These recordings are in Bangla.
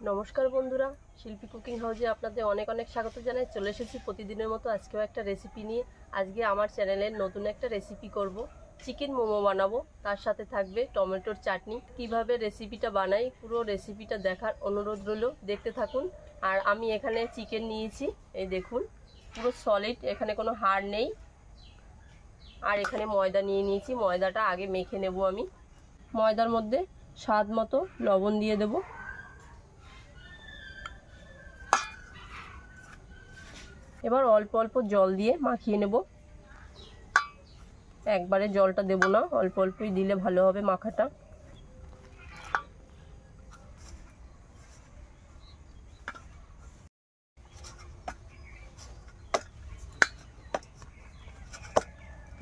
नमस्कार बंधुरा शिल्पी कुकिंग हाउसे आपनादेर अनेक अनेक स्वागत जानाई। चले एसेछि प्रतिदिनेर मतो आजकेও একটা रेसिपि निये। आजके आमार चैनेले नतून একটা रेसिपि करब, चिकेन मोमो बानाबो। तार साथे थाकबे टमेटोर चाटनी। किभाबे रेसिपिटा बानाई पुरो रेसिपिटा देखार अनुरोध रइलो, देखते थाकुन। আর আমি এখানে চিকেন নিয়েছি, এই দেখুন পুরো সলিড, এখানে কোনো হাড় নেই। আর এখানে ময়দা নিয়ে নিয়েছি, ময়দাটা আগে মেখে নেব আমি। ময়দার মধ্যে স্বাদ মতো লবণ দিয়ে দেব। এবার অল্প অল্প জল দিয়ে মাখিয়ে নেব। একবারে জলটা দেব না, অল্প অল্পই দিলে ভালো হবে মাখাটা।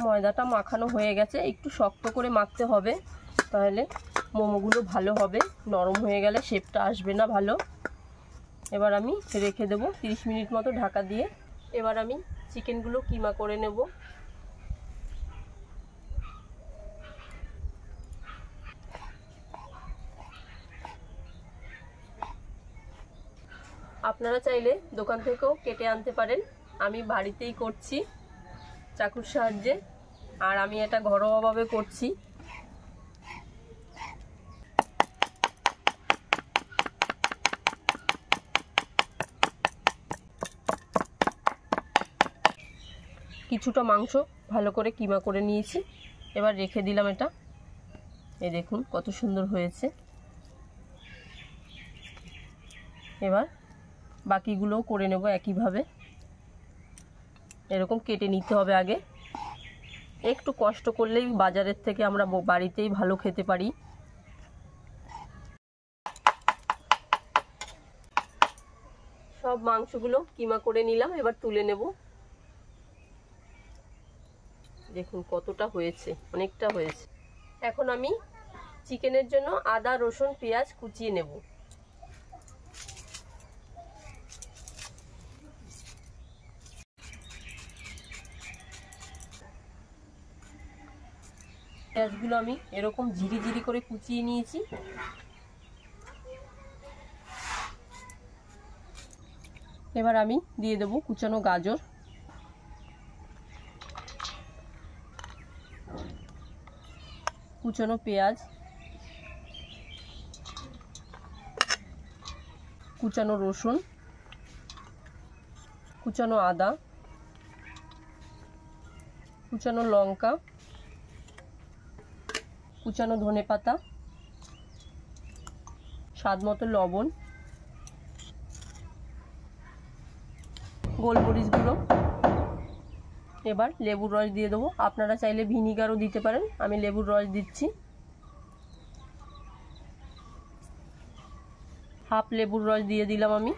ময়দাটা মাখানো হয়ে গেছে, একটু শক্ত করে মাখতে হবে, তাহলে মোমোগুলো ভালো হবে। নরম হয়ে গেলে শেপটা আসবে না ভালো। এবার আমি রেখে দেব 30 মিনিট মতো ঢাকা দিয়ে। এবার আমি চিকেনগুলো কিমা করে নেব। আপনারা চাইলে দোকান থেকেও কেটে আনতে পারেন, আমি বাড়িতেই করছি চাকুর সাহায্যে। আর আমি এটা ঘরোয়াভাবে করছি। কিছুটা মাংস ভালো করে কিমা করে নিয়েছি, এবার রেখে দিলাম এটা। এই দেখুন কত সুন্দর হয়েছে। এবার বাকিগুলোও করে নেব একইভাবে। এরকম কেটে নিতে হবে আগে। একটু কষ্ট করলেই বাজারের থেকে আমরা বাড়িতেই ভালো খেতে পারি। সব মাংসগুলো কিমা করে নিলাম, এবার তুলে নেব। দেখুন কতটা হয়েছে, অনেকটা হয়েছে। এখন আমি চিকেনের জন্য আদা রসুন পেঁয়াজ কুচিয়ে নেব। পেঁয়াজগুলো আমি এরকম ঝিরি ঝিরি করে কুচিয়ে নিয়েছি। এবার আমি দিয়ে দেব কুচানো গাজর, কুচানো পেঁয়াজ, কুচানো রসুন, কুচানো আদা, কুচানো লঙ্কা, কুচানো ধনেপাতা, স্বাদ মতো লবণ, গোলমরিচ গুঁড়ো। এবার লেবুর রস দিয়ে দেবো, আপনারা চাইলে ভিনিগারও দিতে পারেন, আমি লেবুর রস দিচ্ছি। হাফ লেবুর রস দিয়ে দিলাম আমি।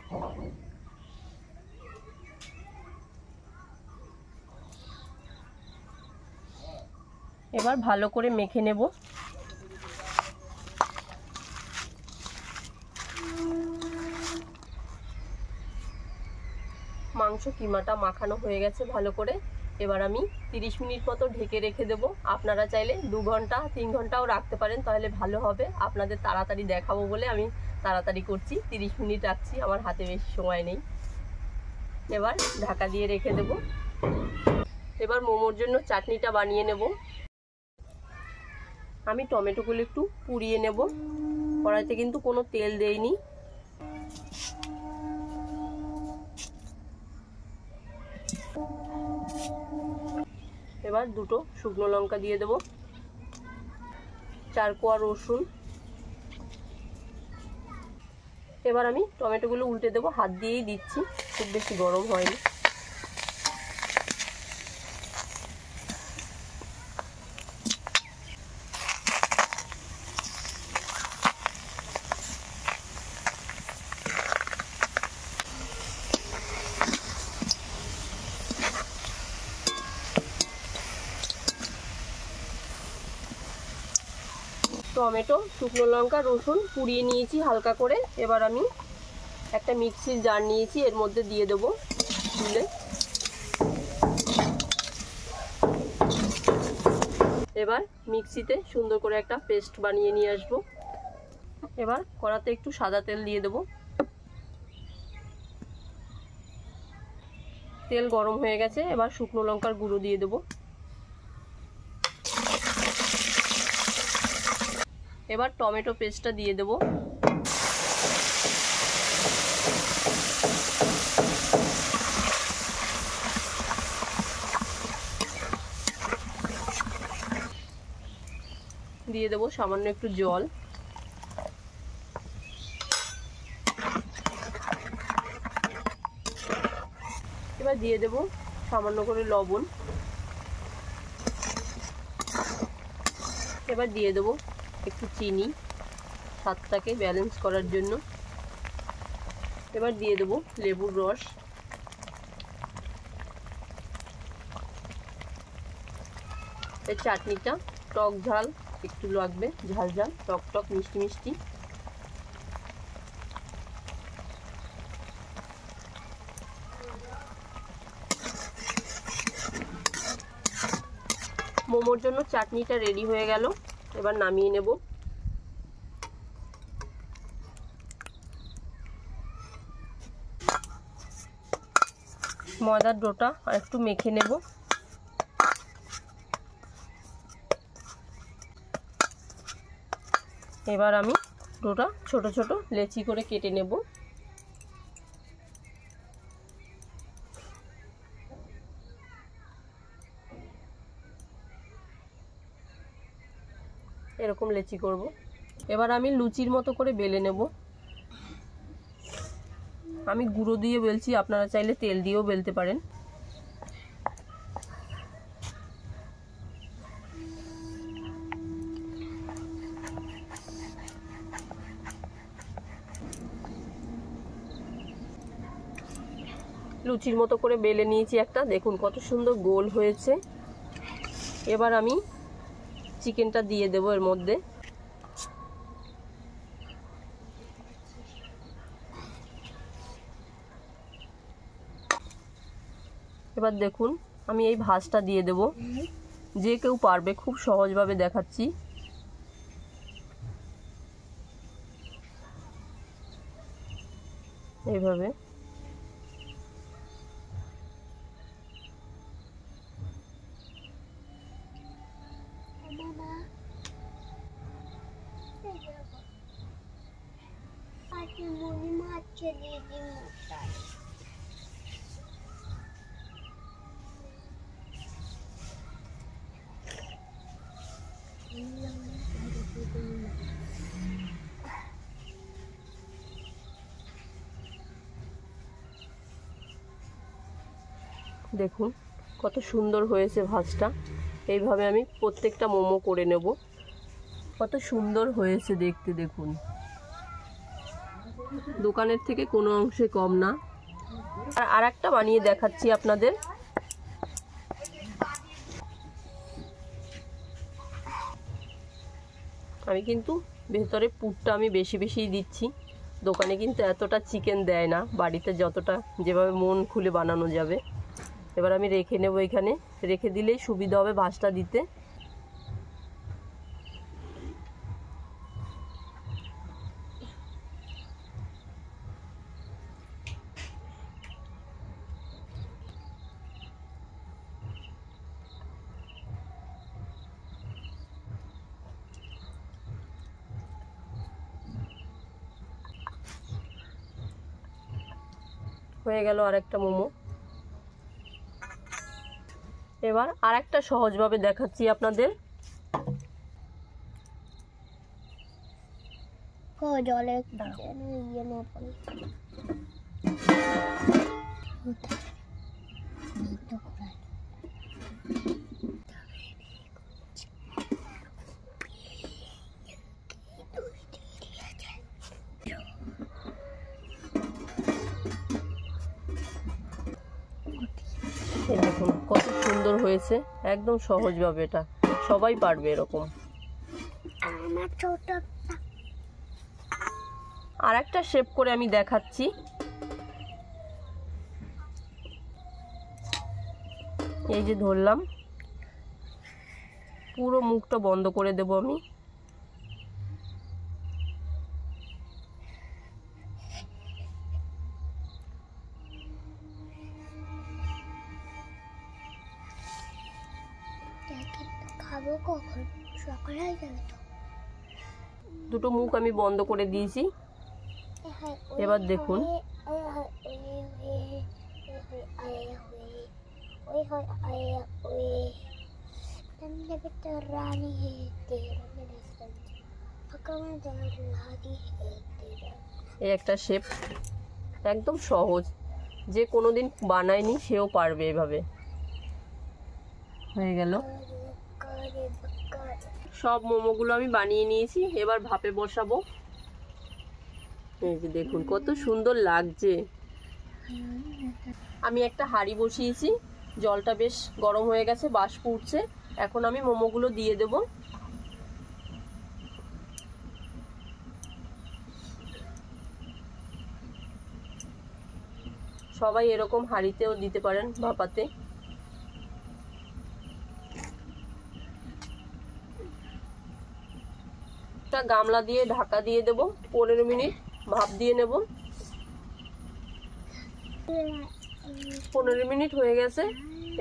এবার ভালো করে মেখে নেব। মাংস কিমাটা মাখানো হয়ে গেছে ভালো করে। এবার আমি 30 মিনিট মতো ঢেকে রেখে দেব। আপনারা চাইলে 2 ঘন্টা 3 ঘন্টাও রাখতে পারেন, তাহলে ভালো হবে। আপনাদের তাড়াতাড়ি দেখাবো বলে আমি তাড়াতাড়ি করছি, 30 মিনিট রাখছি, আমার হাতে বেশি সময় নেই। এবার ঢাকা দিয়ে রেখে দেব। এবার মোমোর জন্য চাটনিটা বানিয়ে নেব। আমি টমেটোগুলো একটু পুড়িয়ে নেব, কড়াইতে কিন্তু কোনো তেল দেইনি। এবার দুটো শুকনো লঙ্কা দিয়ে দেব, 4 কোয়া রসুন। এবার আমি টমেটোগুলো উল্টে দেব, হাত দিয়েই দিচ্ছি, খুব বেশি গরম হয়নি। টমেটো শুকনো লঙ্কা রসুন পুড়িয়ে নিয়েছি হালকা করে। এবার আমি একটা মিক্সির জার নিয়েছি, এর মধ্যে দিয়ে দেব তুলে। এবার মিক্সিতে সুন্দর করে একটা পেস্ট বানিয়ে নিয়ে আসবো। এবার কড়াতে একটু সাদা তেল দিয়ে দেবো। তেল গরম হয়ে গেছে, এবার শুকনো লঙ্কার গুঁড়ো দিয়ে দেবো। এবার টমেটো পেস্টটা দিয়ে দেবো। দিয়ে দেবো সামান্য একটু জল। এবার দিয়ে দেবো সামান্য করে লবণ। এবার দিয়ে দেবো একটু চিনি স্বাদটাকে ব্যালেন্স করার জন্য। এবার দিয়ে দেবো লেবুর রস। এই চাটনিটা টক ঝাল একটু লাগবে, ঝাল ঝাল টক টক মিষ্টি মিষ্টি। মোমোর জন্য চাটনিটা রেডি হয়ে গেল, এবার নামিয়ে নেব। ময়দার ডোটা আর একটু মেখে নেব। এবার আমি ডোটা ছোট ছোট লেচি করে কেটে নেব। এরকম লেচি করব। এবার আমি লুচির মতো করে বেলে নেব। আমি গুঁড়ো দিয়ে বেলছি, আপনারা চাইলে তেল দিয়েও বেলতে পারেন। লুচির মতো করে বেলে নিয়েছি একটা, দেখুন কত সুন্দর গোল হয়েছে। এবার আমি চিকেনটা দিয়ে দেবো এর মধ্যে। এবার দেখুন আমি এই ভাজটা দিয়ে দেব। যে কেউ পারবে, খুব সহজভাবে দেখাচ্ছি। এইভাবে দেখুন কত সুন্দর হয়েছে ভাজটা। এইভাবে আমি প্রত্যেকটা মোমো করে নেব। কত সুন্দর হয়েছে দেখতে, দেখুন দোকানের থেকে কোনো অংশে কম না। আর একটা বানিয়ে দেখাচ্ছি আপনাদের। আমি কিন্তু ভেতরে পুরটা আমি বেশি বেশিই দিচ্ছি। দোকানে কিন্তু এতটা চিকেন দেয় না, বাড়িতে যতটা যেভাবে মন খুলে বানানো যাবে। এবার আমি রেখে নেব, এখানে রেখে দিলেই সুবিধা হবে ভাজটা দিতে। হয়ে গেল আরেকটা মোমো। এবার আরেকটা সহজভাবে দেখাচ্ছি আপনাদের। জলে দেখুন কত সুন্দর হয়েছে, একদম সহজভাবে। এটা সবাই পারবে এরকম। আর একটা শেপ করে আমি দেখাচ্ছি। এই যে ধরলাম, পুরো মুখটা বন্ধ করে দেব আমি। খাবো কখন? সকালে হয়ে যাবে তো। দুটো মুখ আমি বন্ধ করে দিয়েছি। এবার দেখুন এই একটা শেপ, একদম সহজ, যে কোনোদিন বানায়নি সেও পারবে এভাবে। হয়ে গেল, সব মোমোগুলো আমি বানিয়ে নিয়েছি। এবার ভাপে বসাবো। এই যে দেখুন কত সুন্দর লাগছে। আমি একটা হাঁড়ি বসিয়েছি, জলটা বেশ গরম হয়ে গেছে, বাষ্প উঠছে। এখন আমি মোমোগুলো দিয়ে দেব। সবাই এরকম হাঁড়িতেও দিতে পারেন ভাপাতে। একটা গামলা দিয়ে ঢাকা দিয়ে দেব, 15 মিনিট ভাপ দিয়ে নেব। 15 মিনিট হয়ে গেছে।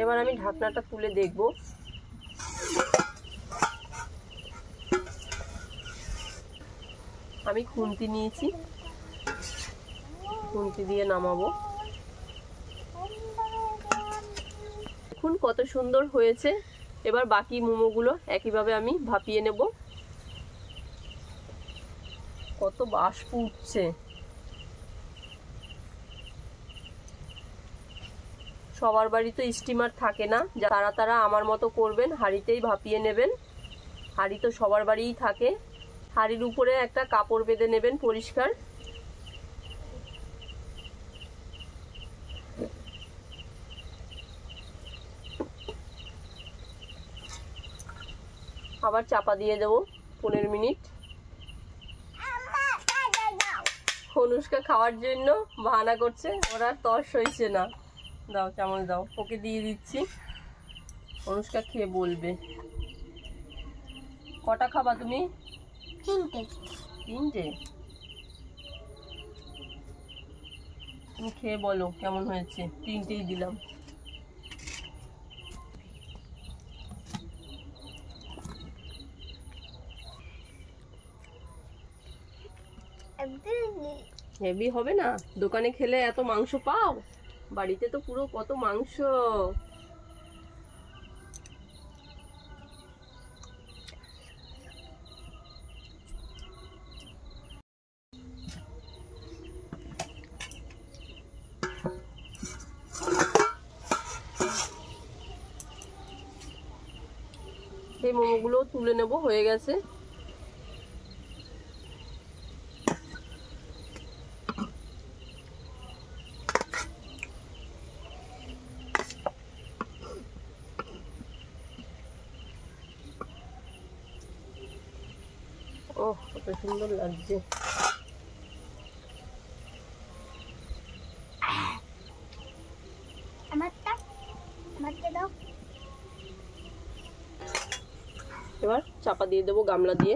এবার আমি ঢাকনাটা তুলে দেখব। আমি খুন্তি নিয়েছি, খুন্তি দিয়ে নামাবো। দেখুন কত সুন্দর হয়েছে। এবার বাকি মোমোগুলো একইভাবে আমি ভাপিয়ে নেব। কত বাষ্প উঠছে। সবার বাড়িতে স্টিমার থাকে না, তারা তারা আমার মতো করবেন, হাঁড়িতেই ভাপিয়ে নেবেন। হাঁড়ি তো সবার বাড়িই থাকে। হাঁড়ির উপরে একটা কাপড় বেঁধে নেবেন পরিষ্কার। আবার চাপা দিয়ে দেবো 15 মিনিট। অনুষ্কা খাওয়ার জন্য বাহানা করছে, ওরা তর্স হয়েছে না। দাও চামচ দাও, ওকে দিয়ে দিচ্ছি। অনুষ্কা খেয়ে বলবে। কটা খাবা তুমি? 3টে। 3টে? তুমি খেয়ে বলো কেমন হয়েছে। 3টেই দিলাম। হেভি হবে না? দোকানে খেলে এত মাংস পাও, বাড়িতে তো পুরো কত মাংস। এই মোমোগুলো তুলে নেব, হয়ে গেছে। ওহ কত সুন্দর লাগছে। এবার চাপা দিয়ে দেবো গামলা দিয়ে।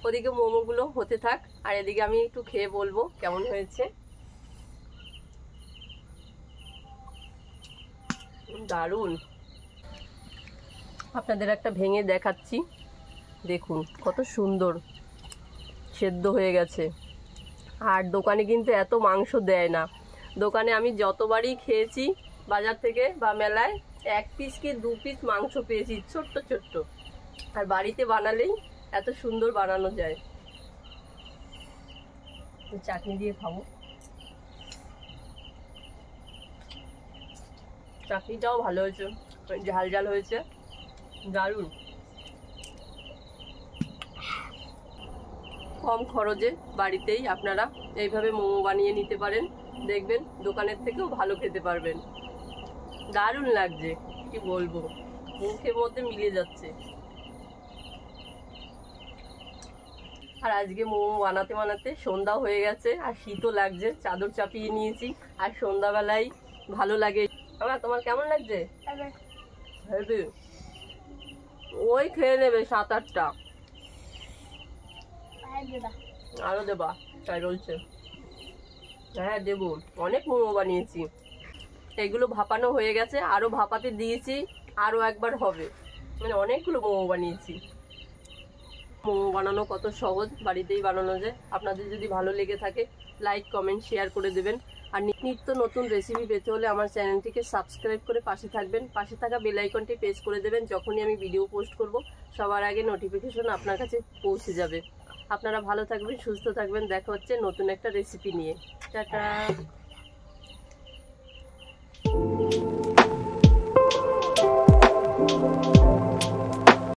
ওদিকে মোমোগুলো হতে থাক, আর এদিকে আমি একটু খেয়ে বলবো কেমন হয়েছে। দারুণ। আপনাদের একটা ভেঙে দেখাচ্ছি, দেখুন কত সুন্দর সেদ্ধ হয়ে গেছে। আর দোকানে কিন্তু এত মাংস দেয় না। দোকানে আমি যতবারই খেয়েছি বাজার থেকে বা মেলায়, 1 পিস কি 2 পিস মাংস পেয়েছি, ছোট্ট ছোট্ট। আর বাড়িতে বানালেই এত সুন্দর বানানো যায়। চাটনি দিয়ে খাবো। চাটনিটাও ভালো হয়েছে, ঝাল ঝাল হয়েছে, দারুণ। কম খরচে বাড়িতেই আপনারা এইভাবে মোমো বানিয়ে নিতে পারেন, দেখবেন দোকানের থেকেও ভালো খেতে পারবেন। দারুণ লাগছে, কি বলবো, মুখের মধ্যে মিলে যাচ্ছে। আর আজকে মোমো বানাতে বানাতে সন্ধ্যা হয়ে গেছে, আর শীতও লাগছে, চাদর চাপিয়ে নিয়েছি। আর সন্ধ্যাবেলায় ভালো লাগে। তোমার কেমন লাগছে? ওই খেয়ে নেবে 7-8টা। আরো দেবা? তাই বলছে। হ্যাঁ দেবো, অনেক মোমো বানিয়েছি। এগুলো ভাপানো হয়ে গেছে, আরো ভাপাতে দিয়েছি, আরো একবার হবে। মানে অনেকগুলো মোমো বানিয়েছি। মোমো বানানো কত সহজ, বাড়িতেই বানানো যায়। আপনাদের যদি ভালো লেগে থাকে লাইক কমেন্ট শেয়ার করে দেবেন। আর নিত্য নতুন রেসিপি পেতে হলে আমার চ্যানেলটিকে সাবস্ক্রাইব করে পাশে থাকবেন। পাশে থাকা বেল আইকনটি প্রেস করে দেবেন। যখনই আমি ভিডিও পোস্ট করব সবার আগে নোটিফিকেশন আপনার কাছে পৌঁছে যাবে। আপনারা ভালো থাকবেন, সুস্থ থাকবেন। দেখা হচ্ছে নতুন একটা রেসিপি নিয়ে। টাটা।